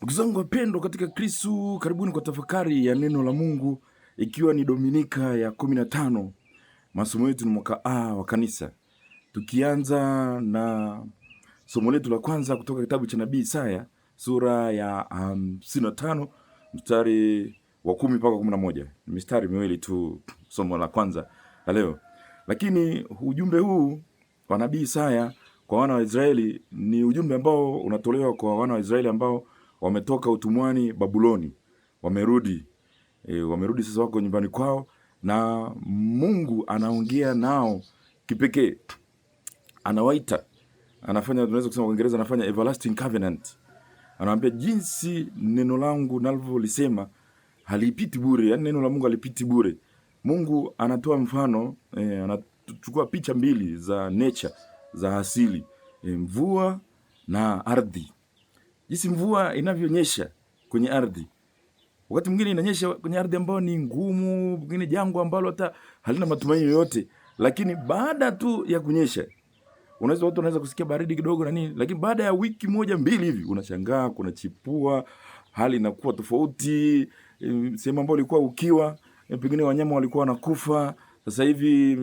Ndugu zangu wapendwa katika Kristo, karibuni kwa tafakari ya neno la Mungu, ikiwa ni Dominika ya 15. Masomo yetu ni mwaka A wa kanisa, tukianza na somo letu la kwanza kutoka kitabu cha nabii Isaya sura ya 55 mstari wa 10 mpaka 11. Mistari miwili tu somo la kwanza la leo, lakini ujumbe huu wa nabii Isaya kwa wana wa Israeli ni ujumbe ambao unatolewa kwa wana wa Israeli ambao wametoka utumwani Babuloni, wamerudi wamerudi sasa, wako nyumbani kwao, na Mungu anaongea nao kipekee, anawaita, anafanya, tunaweza kusema kwa Kiingereza, anafanya everlasting covenant. Anawaambia jinsi neno langu nalivyolisema halipiti bure, yani neno la Mungu halipiti bure. Mungu anatoa mfano, anachukua picha mbili za nature, za asili, mvua na ardhi. Jinsi mvua inavyonyesha kwenye ardhi, wakati mwingine inanyesha kwenye ardhi ambayo ni ngumu, mwingine jangwa ambalo hata halina matumaini yoyote, lakini baada tu ya kunyesha, watu wanaweza kusikia baridi kidogo na nini, lakini baada ya wiki moja mbili hivi unashangaa kuna chipua, hali inakuwa tofauti. Sehemu ambayo ilikuwa ukiwa, pengine wanyama walikuwa wanakufa, sasa hivi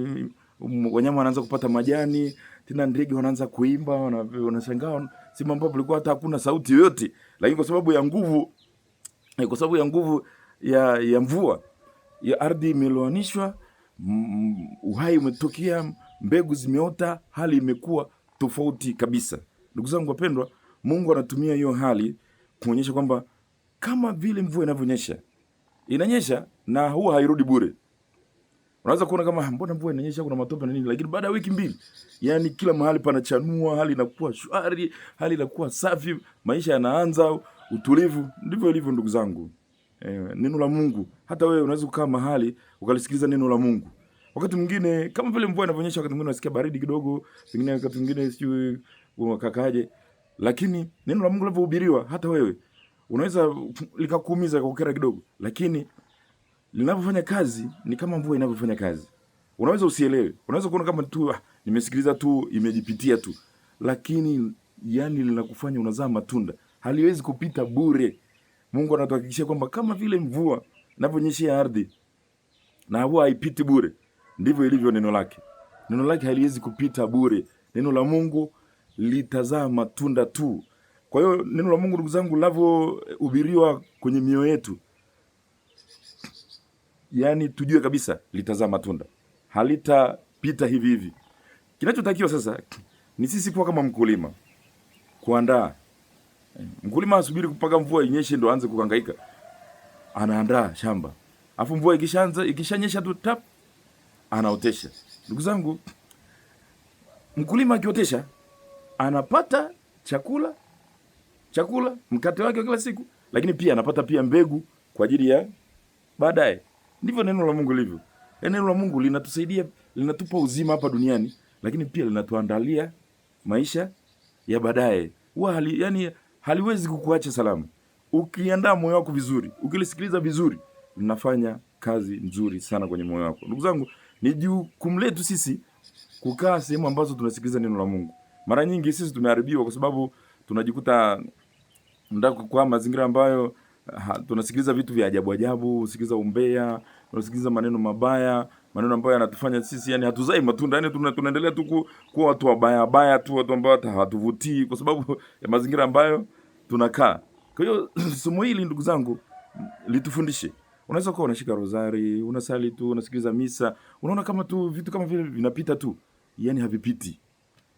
wanyama wanaanza kupata majani, tena ndege wanaanza kuimba, wanashangaa sehemu ambapo ilikuwa hata hakuna sauti yoyote, lakini kwa sababu ya nguvu ya mvua, ya ardhi imeloanishwa, uhai umetokea, mbegu zimeota, hali imekuwa tofauti kabisa. Ndugu zangu wapendwa, Mungu anatumia hiyo hali kuonyesha kwamba kama vile mvua inavyonyesha, inanyesha na huwa hairudi bure. Unaweza kuona kama mbona mvua inanyesha kuna matope na nini, lakini baada ya wiki mbili, yani kila mahali panachanua, hali inakuwa shwari, hali inakuwa safi, maisha yanaanza utulivu. Ndivyo ilivyo ndugu zangu. Neno la Mungu, hata wewe unaweza kukaa mahali ukalisikiliza neno la Mungu. Wakati mwingine kama vile mvua inavyonyesha, wakati mwingine unasikia baridi kidogo, pengine wakati mwingine sijui ukakaje, lakini neno la Mungu linavyohubiriwa, hata wewe unaweza likakuumiza, kukera kidogo, lakini linapofanya kazi ni kama mvua inavyofanya kazi. Unaweza usielewe, unaweza kuona kama tu nimesikiliza tu, imejipitia tu, lakini yani linakufanya unazaa matunda, haliwezi kupita bure. Mungu anatuhakikishia kwamba kama vile mvua inavyonyeshea ardhi na huwa haipiti bure, ndivyo ilivyo neno lake. Neno lake haliwezi kupita bure. Neno la Mungu litazaa matunda tu. Kwa hiyo neno la Mungu ndugu zangu linavyohubiriwa kwenye mioyo yetu, yani tujue kabisa litazaa matunda, halitapita hivi hivi. Kinachotakiwa sasa ni sisi kuwa kama mkulima, kuandaa. Mkulima asubiri mpaka mvua inyeshe ndo aanze kuhangaika, anaandaa shamba, afu mvua ikishanyesha tu tap, anaotesha. Ndugu zangu, mkulima akiotesha anapata chakula, mkate wake wa kila siku, lakini pia anapata pia mbegu kwa ajili ya baadaye. Ndivyo neno la Mungu lilivyo. Neno la Mungu linatusaidia, linatupa uzima hapa duniani, lakini pia linatuandalia maisha ya baadaye. Huwa haliwezi kukuacha salama. Ukiandaa moyo wako vizuri, ukilisikiliza vizuri, linafanya kazi nzuri sana kwenye moyo wako. Ndugu zangu, ni jukumu letu sisi kukaa sehemu ambazo tunasikiliza neno la Mungu. Mara nyingi sisi tumeharibiwa kwa sababu tunajikuta ndako kwa mazingira ambayo tunasikiliza vitu vya ajabu, usikiliza umbea, tunasikiliza maneno mabaya, maneno ambayo yanatufanya sisi yani hatuzai matunda, yani tunaendelea tu kuwa watu wabaya tu, watu ambao hawatuvutii kwa sababu ya mazingira ambayo tunakaa. Kwa hiyo somo hili ndugu zangu litufundishe. Unaweza kuwa unashika rozari, unasali tu, unasikiliza misa, unaona kama tu vitu kama vile vinapita tu, yani havipiti.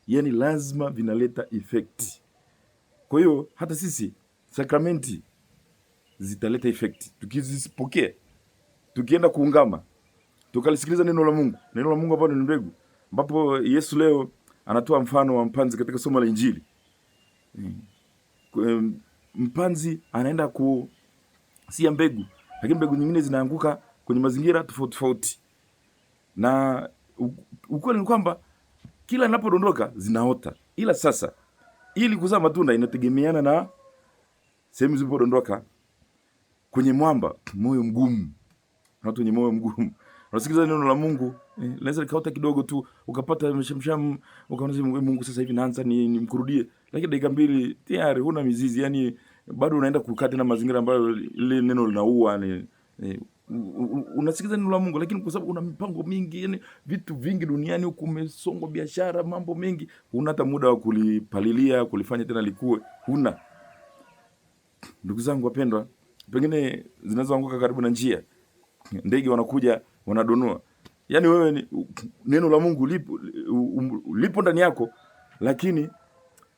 Yani lazima vinaleta effect. Kwa hiyo hata sisi sakramenti zitaleta effect tukizipokea, tukienda kuungama, tukalisikiliza neno la Mungu. Neno la Mungu ambalo ni mbegu, ambapo Yesu leo anatoa mfano wa mpanzi katika somo la Injili. Mpanzi anaenda kusia mbegu, lakini mbegu nyingine zinaanguka kwenye mazingira tofauti tofauti, na ukweli ni kwamba kila inapodondoka zinaota, ila sasa ili kuzaa matunda inategemeana na sehemu zilipodondoka. Kwenye mwamba, moyo mgumu, watu wenye moyo mgumu, unasikiliza neno la Mungu, naweza likaota kidogo tu, ukapata mshamsham, ukaona Mungu sasa hivi naanza nimkurudie, lakini dakika mbili tayari huna mizizi, yani bado unaenda kukaa tena mazingira ambayo ile neno linaua. Ni unasikiza neno la Mungu, lakini kwa sababu una mipango mingi, yani vitu vingi duniani huku, umesongwa biashara, mambo mengi, huna hata muda wa kulipalilia, kulifanya tena likue, huna. Ndugu zangu wapendwa, pengine zinazoanguka karibu na njia, ndege wanakuja wanadonua, yani wewe neno la Mungu lipo ndani yako, lakini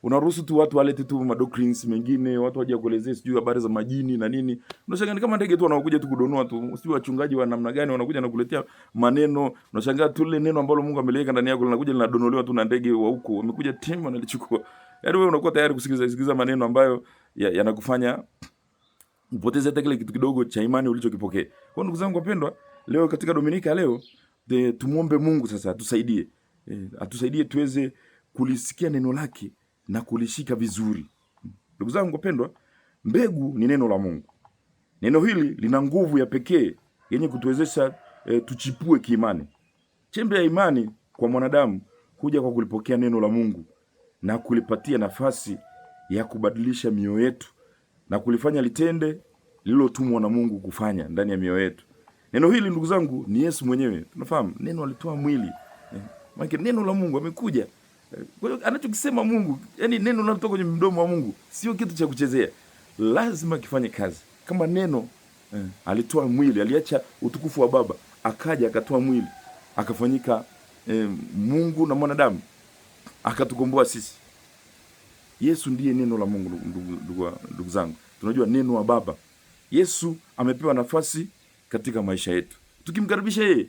unaruhusu tu watu walete tu madoctrines mengine, watu waje kuelezea sijui habari za majini na nini. Unashangaa kama ndege tu wanakuja tu kudonoa tu, sijui wachungaji wa namna gani wanakuja na kuletea maneno. Unashangaa tu ile neno ambalo Mungu ameliweka ndani yako linakuja linadonolewa tu na ndege wa huko, wamekuja tena wanalichukua. Yaani wewe unakuwa tayari kusikiliza maneno ambayo yanakufanya upoteze hata kile kitu kidogo cha imani ulichokipokea. Kwa ndugu zangu wapendwa, leo katika Dominika leo tumuombe Mungu sasa atusaidie. Atusaidie tuweze kulisikia neno lake na kulishika vizuri. Ndugu zangu wapendwa, mbegu ni neno la Mungu. Neno hili lina nguvu ya pekee yenye kutuwezesha tuchipue kiimani. Chembe ya imani kwa mwanadamu huja kwa kulipokea neno la Mungu na kulipatia nafasi ya kubadilisha mioyo yetu na kulifanya litende lililotumwa na Mungu kufanya ndani ya mioyo yetu. Neno hili ndugu zangu ni Yesu mwenyewe. Tunafahamu neno alitoa mwili. Maana neno la Mungu amekuja. Kwa hiyo anachokisema Mungu, yani neno linalotoka kwenye mdomo wa Mungu sio kitu cha kuchezea. Lazima kifanye kazi. Kama neno alitoa mwili, aliacha utukufu wa Baba, akaja akatoa mwili, akafanyika Mungu na mwanadamu, akatukomboa sisi. Yesu ndiye neno la Mungu. Ndugu zangu, tunajua neno wa Baba. Yesu amepewa nafasi katika maisha yetu. Tukimkaribisha yeye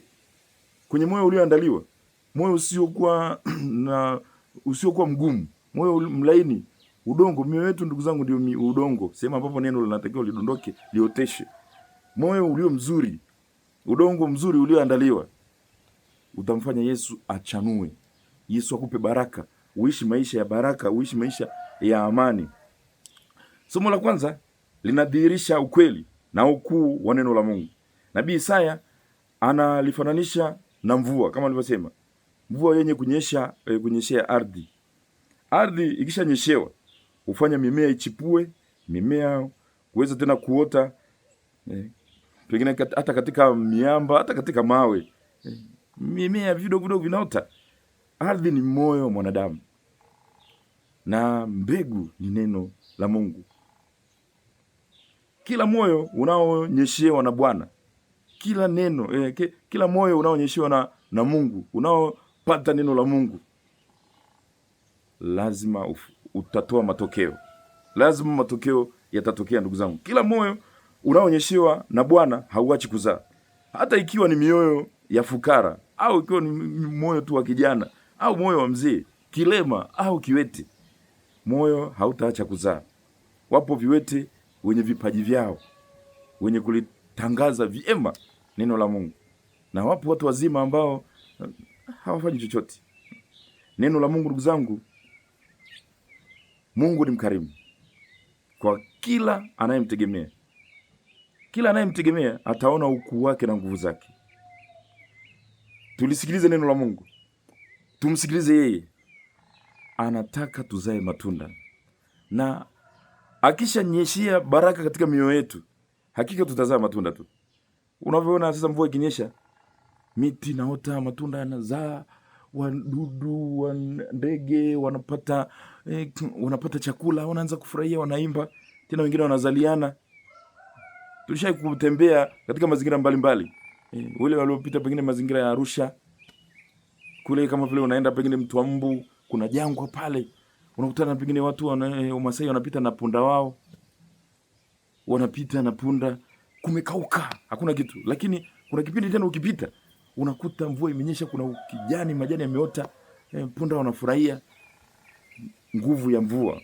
kwenye moyo ulioandaliwa, moyo usiokuwa mgumu, moyo mlaini, udongo. Mioyo yetu ndugu zangu ndio udongo, sehemu ambapo neno linatakiwa lidondoke, lioteshe. Moyo ulio mzuri, udongo mzuri ulioandaliwa, utamfanya Yesu achanue. Yesu akupe baraka, uishi maisha ya baraka, uishi maisha ya amani. Somo la kwanza linadhihirisha ukweli na ukuu wa neno la Mungu. Nabii Isaya analifananisha na mvua, kama alivyosema, mvua yenye kunyeshea ardhi. Ardhi ikishanyeshewa hufanya mimea ichipue, mimea kuweza tena kuota, pengine hata katika miamba, hata katika mawe, mimea vidogo vinaota. Ardhi ni moyo wa mwanadamu na mbegu ni neno la Mungu. Kila moyo unaonyeshewa na Bwana, kila neno kila moyo unaonyeshewa na Mungu, unaopata neno la Mungu, lazima utatoa matokeo. Lazima matokeo yatatokea ndugu zangu. Kila moyo unaonyeshewa na Bwana hauachi kuzaa. Hata ikiwa ni mioyo ya fukara, au ikiwa ni moyo tu wa kijana, au moyo wa mzee, kilema au kiwete, moyo hautaacha kuzaa. Wapo viwete wenye vipaji vyao, wenye kulitangaza vyema neno la Mungu, na wapo watu wazima ambao hawafanyi chochote. Neno la Mungu ndugu zangu, Mungu ni mkarimu kwa kila anayemtegemea. Kila anayemtegemea ataona ukuu wake na nguvu zake. Tulisikilize neno la Mungu, tumsikilize yeye. Anataka tuzae matunda, na akishanyeshia baraka katika mioyo yetu, hakika tutazaa matunda tu. Unavyoona sasa mvua ikinyesha, miti naota, matunda yanazaa, wadudu wa ndege wanapata chakula, wanaanza kufurahia, wanaimba, tena wengine wanazaliana. Tulishai kutembea katika mazingira mbalimbali. Wale waliopita pengine mazingira ya Arusha kule, kama vile unaenda pengine Mtwambu, kuna jangwa pale, unakutana pengine watu Wamasai wanapita na punda wao, wanapita na punda, kumekauka, hakuna kitu. Lakini kuna kipindi tena ukipita unakuta mvua imenyesha, kuna kijani, majani yameota, punda wanafurahia. Nguvu ya mvua.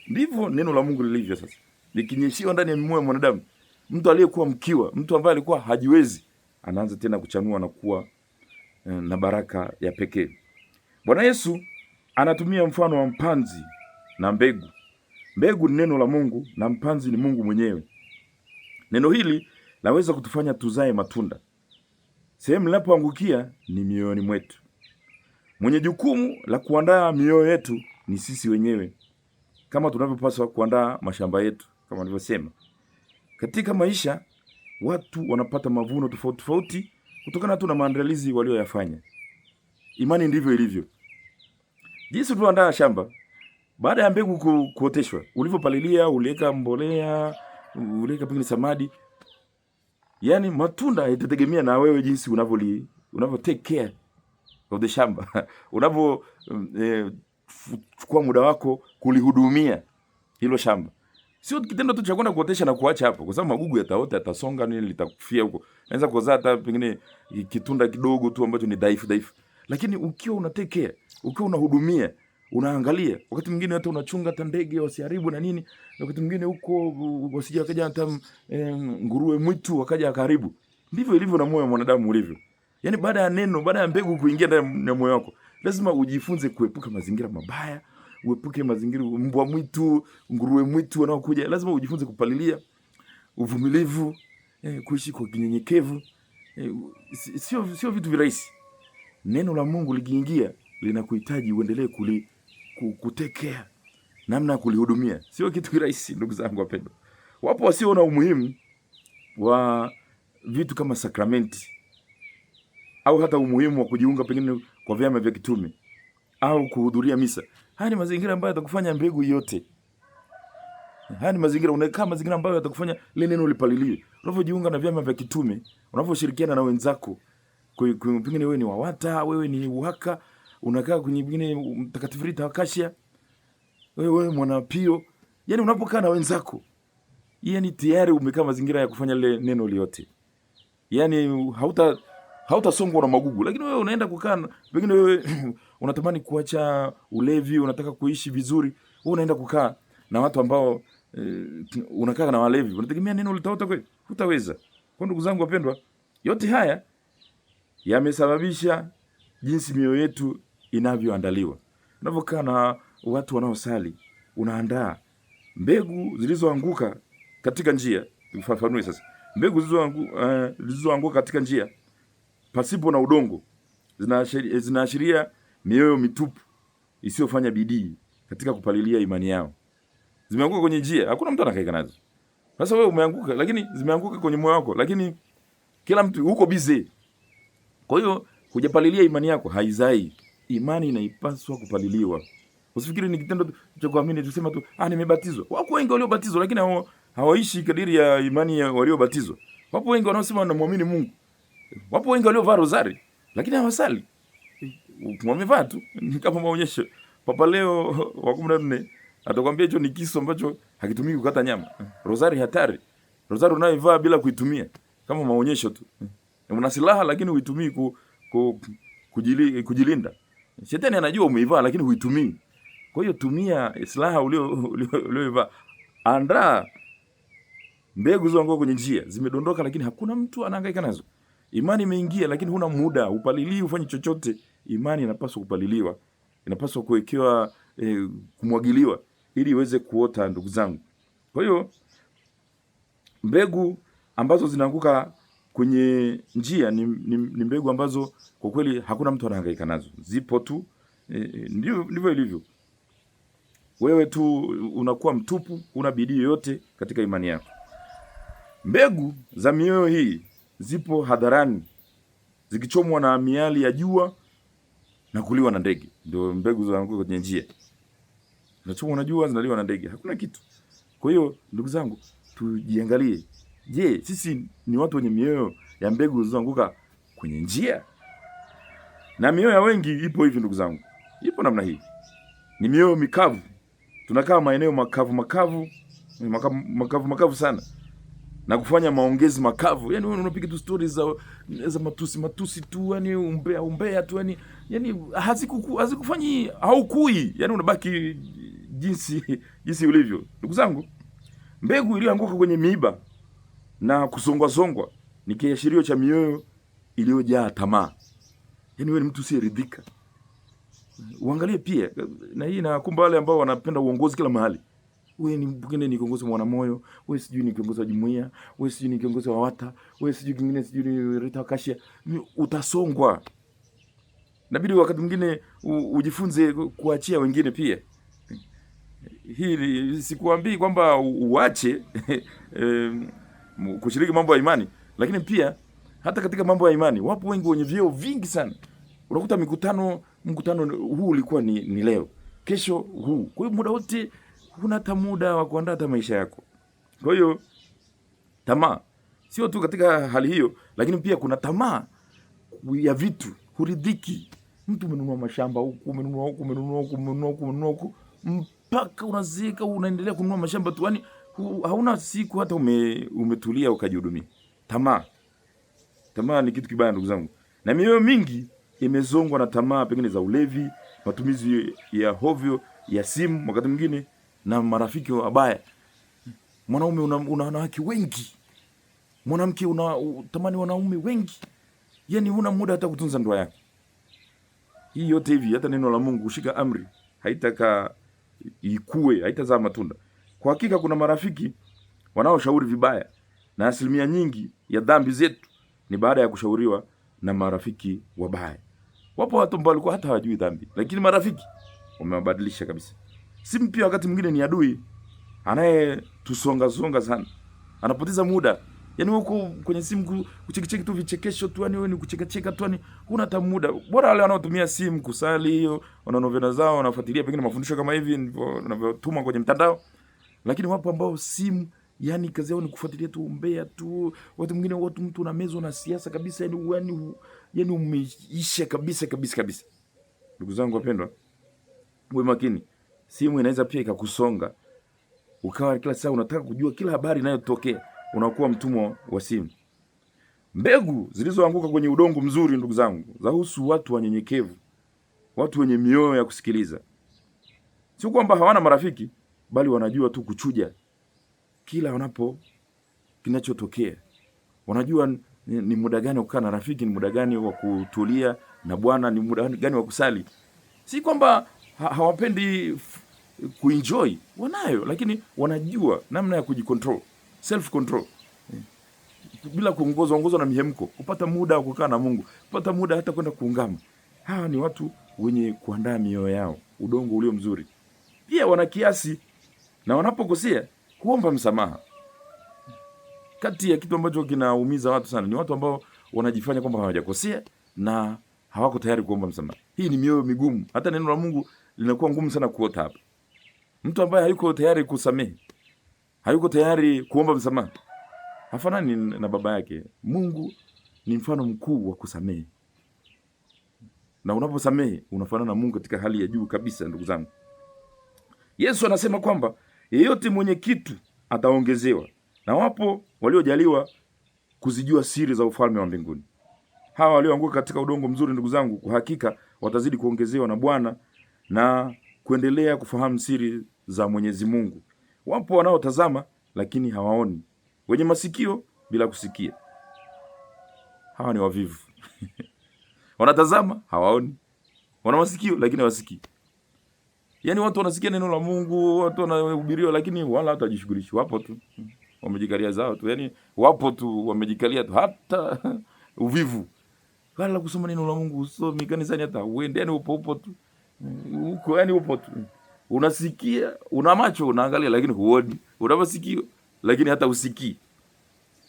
Ndivyo neno la Mungu lilivyo sasa. Likinyeshiwa ndani ya moyo wa mwanadamu, mtu aliyekuwa mkiwa, mtu ambaye alikuwa hajiwezi, anaanza tena kuchanua na kuwa na baraka ya pekee. Bwana Yesu anatumia mfano wa mpanzi na mbegu. Mbegu ni neno la Mungu na mpanzi ni Mungu mwenyewe. Neno hili laweza kutufanya tuzae matunda. Sehemu linapoangukia ni mioyoni mwetu. Mwenye jukumu la kuandaa mioyo yetu ni sisi wenyewe. kama tunavyopaswa kuandaa mashamba yetu. Kama nilivyosema, katika maisha watu wanapata mavuno tofauti tofauti kutokana tu na maandalizi walioyafanya. Imani ndivyo ilivyo. Jinsi tuandaa shamba baada ya mbegu kuoteshwa, ulivyopalilia, uliweka mbolea, uliweka pengine samadi, yani matunda itategemea na wewe jinsi unavyo take care of the shamba unavyo chukua muda wako kulihudumia hilo shamba. Sio kitendo tu cha kwenda kuotesha na kuacha hapo, kwa sababu magugu yataota, yatasonga, nini litakufia huko. Naweza kuzaa hata pengine kitunda kidogo tu ambacho ni dhaifu. Lakini ukiwa una take care, ukiwa unahudumia, unaangalia, wakati mwingine hata unachunga hata ndege wasiharibu na nini, wakati mwingine huko wasije wakaja hata nguruwe mwitu wakaja karibu. Ndivyo ilivyo na moyo wa mwanadamu ulivyo. Yaani baada ya mbegu kuingia ndani ya moyo wako, lazima ujifunze kuepuka mazingira mabaya, uepuke mazingira mbwa mwitu, nguruwe mwitu wanaokuja. Lazima ujifunze kupalilia, uvumilivu, kuishi kwa kinyenyekevu. Sio vitu virahisi. Neno la Mungu likiingia linakuhitaji uendelee kutekea, namna ya kulihudumia. Sio kitu kirahisi, ndugu zangu wapendwa. Wapo wasioona umuhimu wa vitu kama sakramenti au hata umuhimu wa kujiunga pengine kwa vyama vya kitume au kuhudhuria misa. Haya ni mazingira ambayo yatakufanya mbegu yote. Haya ni mazingira, unakaa mazingira ambayo yatakufanya lile neno lipaliliwe. Unapojiunga na vyama vya kitume, unaposhirikiana na wenzako, pengine wewe ni wawata, wewe ni uhaka, unakaa kwenye pengine Mtakatifu Rita wa Kashia, wewe mwanapio, yani unapokaa na wenzako, yani tayari umekaa mazingira ya kufanya lile neno liote. Yani hautasongwa na magugu. Lakini wewe unaenda kukaa, pengine wewe unatamani kuacha ulevi, unataka kuishi vizuri, wewe unaenda kukaa na watu ambao unakaa na walevi, unategemea neno litaota kweli? Hutaweza. Kwa ndugu zangu wapendwa, yote haya yamesababisha jinsi mioyo yetu inavyoandaliwa. Unapokaa na watu wanaosali, unaandaa mbegu zilizoanguka katika njia. Tufafanue sasa. Mbegu zilizoanguka katika njia pasipo na udongo zinaashiria mioyo mitupu isiyofanya bidii katika kupalilia imani yao. Zimeanguka kwenye njia, hakuna mtu anakaika nazo. Sasa wewe umeanguka, lakini zimeanguka kwenye moyo wako, lakini kila mtu huko busy. Kwa hiyo hujapalilia imani yako, haizai. Imani inaipaswa kupaliliwa. Usifikiri ni kitendo cha kuamini tusema tu nimebatizwa. Wako wengi waliobatizwa lakini hawaishi kadiri ya imani ya waliobatizwa. Wapo wengi wanaosema wanamwamini Mungu. Wapo wengi waliovaa rozari lakini hawasali. Wamevaa tu kama maonyesho. Papa Leo wa 14 atakwambia hicho ni kisu ambacho hakitumiki kukata nyama. Rozari hatari. Rozari unaivaa bila kuitumia kama maonyesho tu. Una silaha lakini huitumii kujilinda. Shetani anajua umeivaa lakini huitumii. Kwa hiyo tumia silaha ulioivaa. Andaa mbegu zilizoanguka kwenye njia, zimedondoka lakini hakuna mtu anahangaika nazo. Imani imeingia lakini huna muda, upalilii ufanye chochote. Imani inapaswa kupaliliwa, inapaswa kuwekewa kumwagiliwa ili iweze kuota, ndugu zangu. Kwa hiyo mbegu ambazo zinaanguka kwenye njia ni mbegu ambazo kwa kweli hakuna mtu anahangaika nazo. Zipo tu, ndivyo ilivyo. Wewe tu unakuwa mtupu, una bidii yoyote katika imani yako. Mbegu za mioyo hii zipo hadharani, zikichomwa na miali ya jua na kuliwa na ndege. Ndio mbegu zinaanguka kwenye njia. Zinachomwa na jua, zinaliwa na ndege. Hakuna kitu. Kwa hiyo ndugu zangu, tujiangalie. Je, sisi ni watu wenye mioyo ya mbegu zilizoanguka kwenye njia? Na mioyo ya wengi ipo hivi ndugu zangu. Ipo namna hii. Ni mioyo mikavu. Tunakaa maeneo makavu sana. Na kufanya maongezi makavu. Yaani wewe unapiga tu stories za matusi tu, yani umbea tu, yani hazikufanyi haukui. Yaani unabaki jinsi ulivyo. Ndugu zangu, mbegu iliyoanguka kwenye miiba na kusongwa ni kiashirio cha mioyo iliyojaa tamaa. Yaani wewe ni mtu usiyeridhika. Uangalie pia, na hii inakumba wale ambao wanapenda uongozi kila mahali. Wewe ni pengine ni kiongozi mwana moyo, wewe sijui ni kiongozi wa jumuiya, wewe sijui ni kiongozi wa wata, wewe sijui kingine sijui ni Rita wa Kashia, utasongwa. Inabidi wakati mwingine ujifunze kuachia wengine pia. Hili sikuambii kwamba uache kushiriki mambo ya imani, lakini pia hata katika mambo ya imani wapo wengi wenye vyeo vingi sana. Unakuta mkutano huu ulikuwa ni leo, kesho huu. Kwa hiyo muda wote huna hata muda wa kuandaa hata maisha yako. Kwa hiyo tamaa sio tu katika hali hiyo, lakini pia kuna tamaa ya vitu, huridhiki. Mtu umenunua mashamba huku, umenunua huku, umenunua huku, umenunua huku, umenunua huku, mpaka unazika unaendelea kununua mashamba tu, yani hauna siku hata umetulia ukajihudumia. Tamaa ni kitu kibaya ndugu zangu, na mioyo mingi imezongwa na tamaa, pengine za ulevi, matumizi ya hovyo ya simu, wakati mwingine na marafiki wabaya. Mwanaume una wanawake wengi, mwanamke unatamani wanaume wengi, yani huna muda hata kutunza ndoa yako. Hii yote hivi, hata neno la Mungu kushika amri haitaka ikue, haitazaa matunda. Kwa hakika kuna marafiki wanaoshauri vibaya, na asilimia nyingi ya dhambi zetu ni baada ya kushauriwa na marafiki wabaya. Wapo watu ambao walikuwa hata hawajui dhambi, lakini marafiki wamewabadilisha kabisa. Simu pia wakati mwingine ni adui anayetusonga sana, anapoteza muda. Yani huko kwenye simu kuchekecheka tu vichekesho tu, yani wewe ni kuchekecheka tu, yani huna hata muda. Bora wale wanaotumia simu kusali, hiyo wana novena zao, wanafuatilia pengine mafundisho kama hivi ninavyotuma kwenye mtandao. Lakini wapo ambao simu, yani kazi yao ni kufuatilia tu umbea tu. Watu mwingine mtu unamezwa na siasa kabisa, yani umeisha kabisa. Ndugu zangu wapendwa, uwe makini. Simu inaweza pia ikakusonga, ukawa kila saa unataka kujua kila habari inayotokea, unakuwa mtumwa wa simu. Mbegu zilizoanguka kwenye udongo mzuri, ndugu zangu, zahusu watu wanyenyekevu, watu wenye mioyo ya kusikiliza. Sio kwamba hawana marafiki, bali wanajua tu kuchuja kila wanapo kinachotokea. Wanajua ni muda gani wa kukaa na rafiki, ni muda gani wa kutulia na Bwana, ni muda gani wa kusali. Si kwamba hawapendi kuenjoy, wanayo, lakini wanajua namna ya kujicontrol, self control, bila kuongozwa na mihemko, kupata muda wa kukaa na Mungu, kupata muda hata kwenda kuungama. Hawa ni watu wenye kuandaa mioyo yao, udongo ulio mzuri. Pia wana kiasi, na wanapokosea huomba msamaha. Kati ya kitu ambacho kinaumiza watu sana ni watu ambao wanajifanya kwamba hawajakosea na hawako tayari kuomba msamaha. Hii ni mioyo migumu. Hata neno la Mungu linakuwa ngumu sana kuota hapa. Mtu ambaye hayuko tayari kusamehe, hayuko tayari kuomba msamaha, hafanani na baba yake. Mungu ni mfano mkuu wa kusamehe, na unaposamehe unafanana na Mungu katika hali ya juu kabisa. Ndugu zangu, Yesu anasema kwamba yeyote mwenye kitu ataongezewa, na wapo waliojaliwa kuzijua siri za ufalme wa mbinguni. Hawa walioanguka katika udongo mzuri, ndugu zangu, kwa hakika watazidi kuongezewa na Bwana na kuendelea kufahamu siri za Mwenyezi Mungu. Wapo wanaotazama lakini hawaoni, wenye masikio bila kusikia. Hawa ni wavivu. Wanatazama hawaoni, wana masikio lakini hawasikii. Yaani watu wanasikia neno la Mungu, watu wanahubiriwa, lakini wala hata hajishughulishi. Wapo tu wamejikalia zao tu, yaani wapo tu wamejikalia tu, hata uvivu. Wala kusoma neno la Mungu, usomi kanisani hata uende, yani upo tu. Uko yani upo tu. Unasikia, una macho unaangalia lakini huoni. Una masikio lakini hata usikii.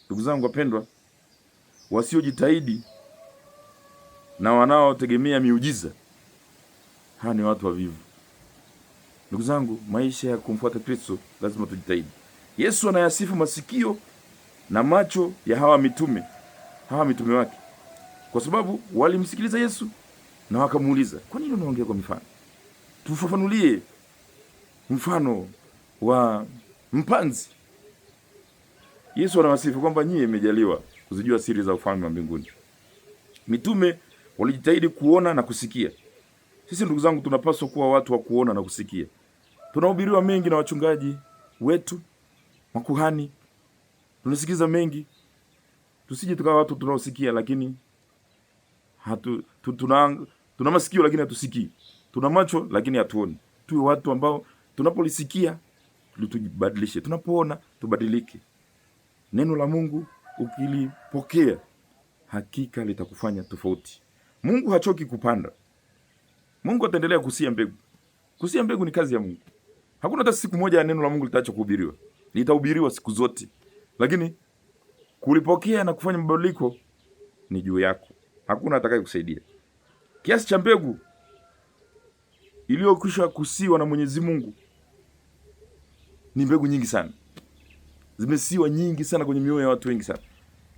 Ndugu zangu wapendwa, wasiojitahidi na wanaotegemea miujiza, hawa ni watu wavivu. Ndugu zangu, maisha ya kumfuata Kristo lazima tujitahidi. Yesu anayasifu masikio na macho ya hawa mitume wake, kwa sababu walimsikiliza Yesu na wakamuuliza, kwa nini unaongea kwa mifano? Tufafanulie mfano wa mpanzi. Yesu anawasifu kwamba nyie mmejaliwa kuzijua siri za ufalme wa mbinguni. Mitume walijitahidi kuona na kusikia. Sisi ndugu zangu, tunapaswa kuwa watu wa kuona na kusikia. Tunahubiriwa mengi na wachungaji wetu, makuhani, tunasikiza mengi. Tusije tukawa watu tunaosikia lakini tuna masikio lakini hatusikii. Tuna macho lakini hatuoni. Tuwe watu ambao tunapolisikia tujibadilishe, tunapoona tubadilike. Neno la Mungu ukilipokea, hakika litakufanya tofauti. Mungu hachoki kupanda. Mungu ataendelea kusia mbegu. Kusia mbegu ni kazi ya Mungu. Hakuna hata siku moja ya neno la Mungu litaacha kuhubiriwa. Litahubiriwa siku zote. Lakini kulipokea na kufanya mabadiliko ni juu yako. Hakuna atakaye kusaidia. Kiasi cha mbegu iliyokwisha kusiwa na Mwenyezi Mungu ni mbegu nyingi sana. Zimesiwa nyingi sana kwenye mioyo ya watu wengi sana.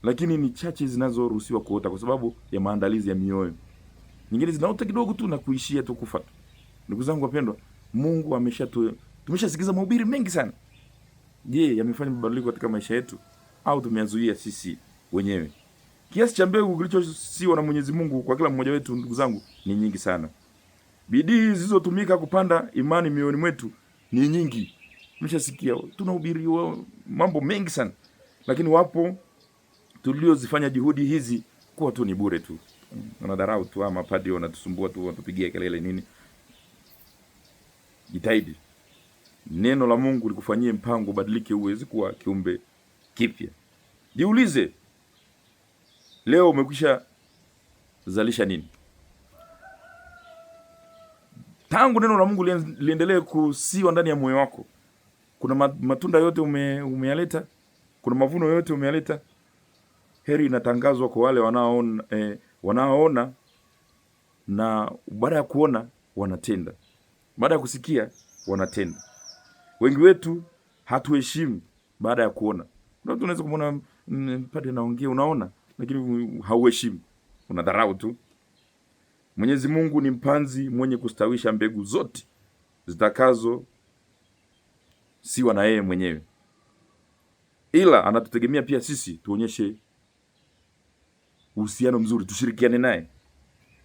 Lakini ni chache zinazoruhusiwa kuota kwa sababu ya maandalizi ya mioyo. Nyingine zinaota kidogo tu na kuishia tu kufa. Ndugu zangu wapendwa, Mungu tumeshasikiza mahubiri mengi sana. Je, yamefanya mabadiliko katika maisha yetu au tumeyazuia sisi wenyewe? Kiasi cha mbegu kilichosiwa na Mwenyezi Mungu kwa kila mmoja wetu, ndugu zangu, ni nyingi sana. Bidii zilizotumika kupanda imani mioyoni mwetu ni nyingi. Tumeshasikia, tunahubiriwa mambo mengi sana. Lakini wapo tuliozifanya juhudi hizi kuwa tu ni bure tu. Wanadharau tu, ama padri wanatusumbua tu, wanatupigia kelele nini. Jitahidi. Neno la Mungu likufanyie mpango badilike uweze kuwa kiumbe kipya. Jiulize, leo umekwisha zalisha nini? Tangu neno la Mungu liendelee kusiwa ndani ya moyo wako, kuna matunda yote umeyaleta? Kuna mavuno yote umeyaleta? Heri inatangazwa kwa wale wanaoona na baada ya kuona wanatenda. Baada ya kusikia wanatenda. Wengi wetu hatuheshimu baada ya kuona. Ndio tunaweza kumwona padri anaongea, unaona, lakini hauheshimu. Unadharau tu. Mwenyezi Mungu ni mpanzi mwenye kustawisha mbegu zote zitakazo siwa na yeye mwenyewe. Ila anatutegemea pia sisi tuonyeshe uhusiano mzuri, tushirikiane naye.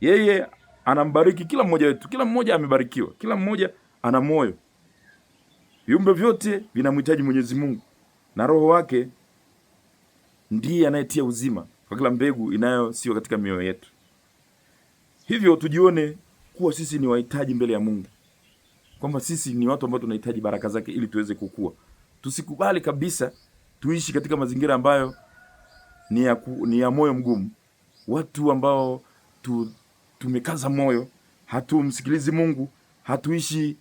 Yeye anambariki kila mmoja wetu, kila mmoja amebarikiwa, kila mmoja ana moyo. Viumbe vyote vinamhitaji Mwenyezi Mungu na Roho wake ndiye anayetia uzima kwa kila mbegu inayosiwa katika mioyo yetu. Hivyo tujione kuwa sisi ni wahitaji mbele ya Mungu, kwamba sisi ni watu ambao tunahitaji baraka zake ili tuweze kukua. Tusikubali kabisa tuishi katika mazingira ambayo ni ya moyo mgumu. Watu ambao tumekaza moyo, hatumsikilizi Mungu, hatuishi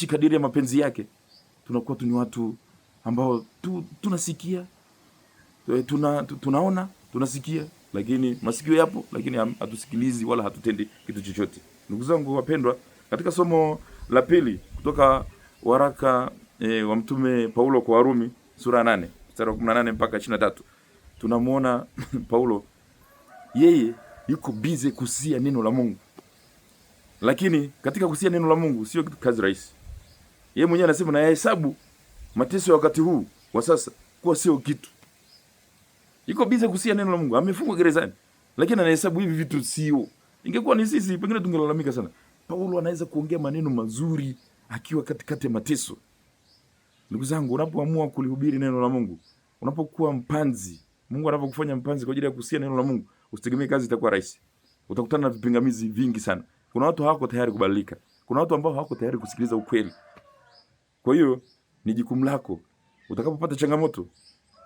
kadiri ya mapenzi yake. Tunakuwa tu ni watu ambao tunasikia, tunaona, tunasikia, lakini masikio yapo, lakini hatusikilizi wala hatutendi kitu chochote. Ndugu zangu wapendwa, katika somo la pili kutoka waraka wa mtume Paulo kwa Warumi sura 8 mstari wa 18 mpaka 23, tunamuona Paulo yeye yuko busy kusia neno la Mungu. Lakini katika kusia neno la Mungu sio kazi rahisi. Yeye mwenyewe anasema na yahesabu mateso ya wakati huu wa sasa kuwa sio kitu. Yuko busy kusia neno la Mungu, amefungwa gerezani, lakini anahesabu hivi vitu sio. Ingekuwa ni sisi pengine tungelalamika sana. Paulo anaweza kuongea maneno mazuri akiwa katikati ya mateso. Ndugu zangu, unapoamua kulihubiri neno la Mungu, unapokuwa mpanzi, Mungu anapokufanya mpanzi kwa ajili ya kusia neno la Mungu, usitegemee kazi itakuwa rahisi. Utakutana na vipingamizi vingi sana. Kuna watu hawako tayari kubadilika. Kuna watu ambao hawako tayari kusikiliza ukweli. Kwa hiyo ni jukumu lako, utakapopata changamoto,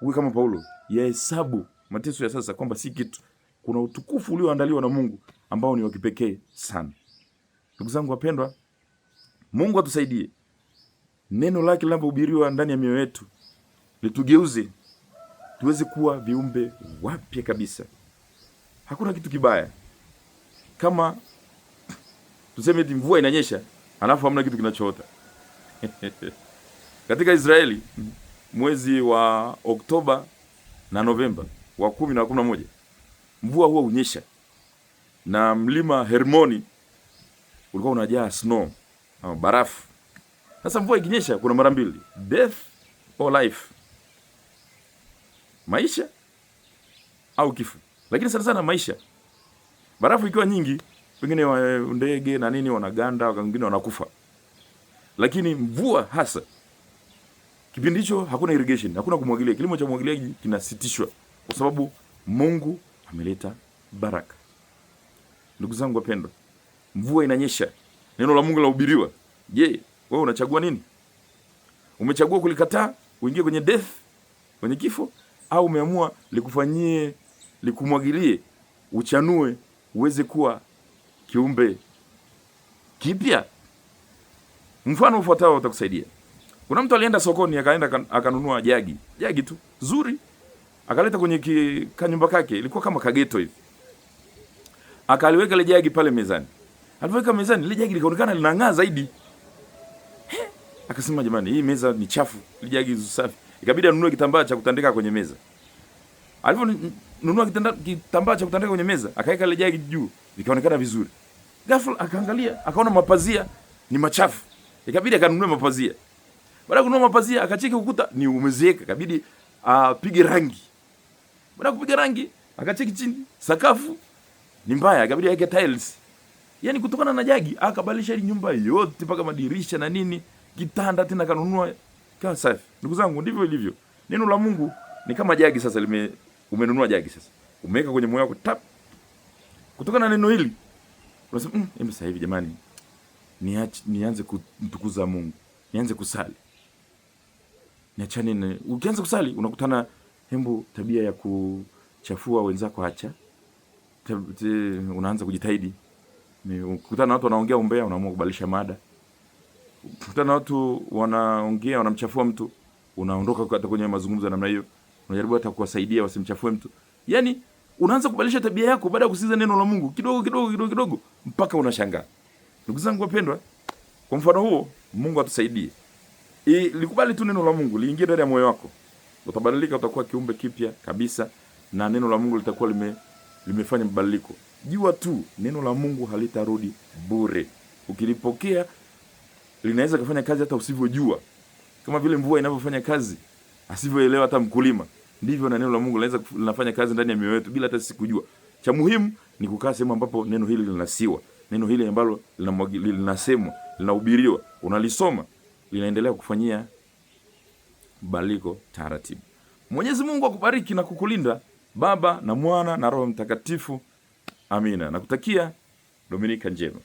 uwe kama Paulo, yahesabu mateso ya sasa kwamba si kitu. Kuna utukufu ulioandaliwa na Mungu ambao ni wa kipekee sana. Ndugu zangu wapendwa, Mungu atusaidie. Neno lake linapohubiriwa ndani ya mioyo yetu litugeuze tuweze kuwa viumbe wapya kabisa. Hakuna kitu kibaya kama tuseme eti mvua inanyesha alafu hamna kitu kinachoota. Katika Israeli mwezi wa Oktoba na Novemba wa 10 na 11 mvua huwa unyesha, na mlima Hermoni ulikuwa unajaa snow au barafu. Sasa mvua ikinyesha kuna mara mbili, death or life, maisha au kifo. Lakini sana sana maisha. Barafu ikiwa nyingi, pengine ndege na nini wanaganda, wengine wanakufa. Lakini mvua hasa, kipindi hicho hakuna irrigation, hakuna kumwagilia. Kilimo cha umwagiliaji kinasitishwa kwa sababu Mungu ameleta baraka. Ndugu zangu wapendwa, mvua inanyesha, neno la Mungu lahubiriwa. Je, wewe unachagua nini? Umechagua kulikataa uingie kwenye death, kwenye kifo, au umeamua likufanyie, likumwagilie, uchanue uweze kuwa kiumbe kipya? Mfano ufuatao utakusaidia. Kuna mtu alienda sokoni akaenda akanunua jagi tu zuri, akaleta kwenye kanyumba kake, ilikuwa kama kageto hivi. Akaliweka ile jagi pale mezani. Alipoweka mezani, ile jagi likaonekana linang'aa zaidi. Akasema jamani, hii meza ni chafu, ile jagi safi. Ikabidi anunue kitambaa cha kutandika kwenye meza. Aliponunua kitambaa cha kutandika kwenye meza, akaweka ile jagi juu, likaonekana vizuri. Ghafla akaangalia, akaona mapazia ni machafu. Ikabidi akanunua mapazia. Baada ya kununua mapazia, akacheki ukuta ni umezeeka, ikabidi apige rangi. Baada ya kupiga rangi, akacheki chini, sakafu ni mbaya, ikabidi aweke tiles. Yaani kutokana na jagi, akabadilisha ile nyumba yote mpaka madirisha na nini, kitanda tena kanunua kama safi. Ndugu zangu, ndivyo ilivyo. Neno la Mungu ni kama jagi sasa umenunua jagi sasa. Umeweka kwenye moyo wako tap. Kutokana na neno hili, unasema sasa hivi jamani, nianze kumtukuza Mungu. Nianze kusali. Niachane. Ukianza kusali unakutana tabia ya kuchafua wenzako acha. Unaanza kujitahidi. Ukikutana na watu wanaongea umbea, unaamua kubadilisha mada. Ukikutana na watu wanaongea wanamchafua mtu, unaondoka hata kwenye mazungumzo namna hiyo. Unajaribu hata kuwasaidia wasimchafue mtu. Yaani unaanza kubadilisha tabia yako baada ya kusikiza neno la Mungu kidogo mpaka unashangaa. Ndugu zangu wapendwa, kwa mfano huo Mungu atusaidie. Likubali tu neno la Mungu liingie ndani ya moyo wako. Utabadilika, utakuwa kiumbe kipya kabisa na neno la Mungu litakuwa limefanya mabadiliko. Jua tu neno la Mungu halitarudi bure. Ukilipokea linaweza kufanya kazi hata usivyojua. Kama vile mvua inavyofanya kazi asivyoelewa hata mkulima, ndivyo na neno la Mungu linafanya kazi ndani ya mioyo yetu bila hata sisi kujua. Cha muhimu ni kukaa sehemu ambapo neno hili linasiwa. Neno hili ambalo linasemwa, linahubiriwa, unalisoma, linaendelea kufanyia badiliko taratibu. Mwenyezi Mungu akubariki na kukulinda, Baba na Mwana na Roho Mtakatifu. Amina. Nakutakia Dominika njema.